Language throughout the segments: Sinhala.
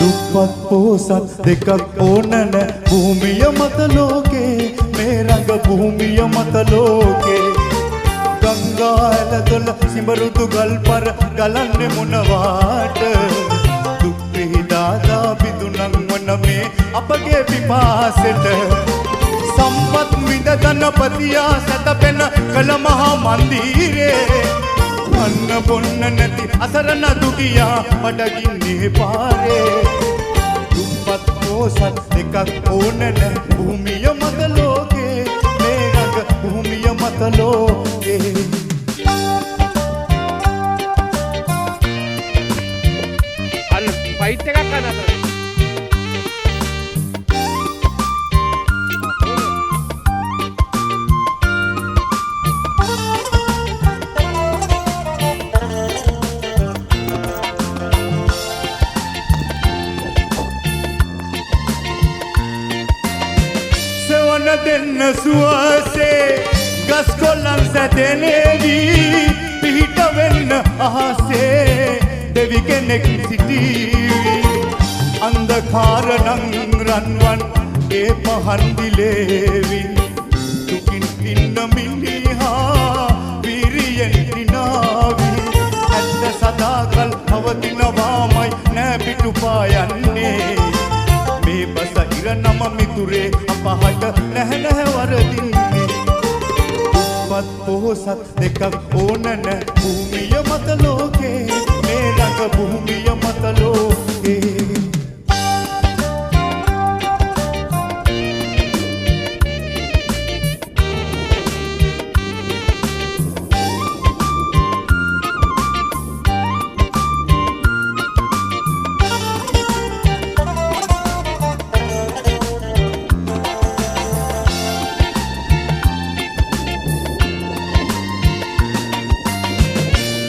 දුප්පත් පොහොසත් දෙකක් ඕන නැ භූමිය මත ලෝකේ මේ රඟ භූමිය මත ලෝකේ ගංගා ඇලදොල සිඹරුදු ගල්පර ගලන්නේ මොනවාට දුක් පිහිදාදා බිඳුනන් වන මේ අපගේ පිපාසෙට සම්පත් විඳ ධනපතියා සැතපෙන කළ මහා මන්දිරේ අන්න බොන්න නැති අසරණ දුගියා බඩගින්නේ පාරේ දුප්පත් පොහොසත් දෙකක් ඕන නැ භූමිය මත ලෝකේ මේ රඟ භූමිය මත ලෝකේ අන්න ෆයිට් එකක් ගන්න අතර දෙන්න සුවසේ ගස් කොල්ලන් සැතෙනේවි පිහිට වෙන්න අහසේ දෙවි කෙනෙක් සිටීවි අන්ධකාර නං රන්වන් ඒ පහන් දිලේවි දුකින් ඉන්න මිනිහා වීරියෙන් දිනාවි ඇත්ත සදාකල් පවතිනවාමයි නෑ පිටුපා යන්නේ මේ බස ඉර නම මිතුරේ අපහට නැහැ නැහැ වරදින්නේ දුප්පත් පොහොසත් දෙකක් ඕන නැ භූමිය මත ලෝකේ මේ රඟ භූමිය මත ලෝකේ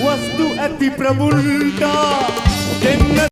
वस्तु अति प्रबुल्टा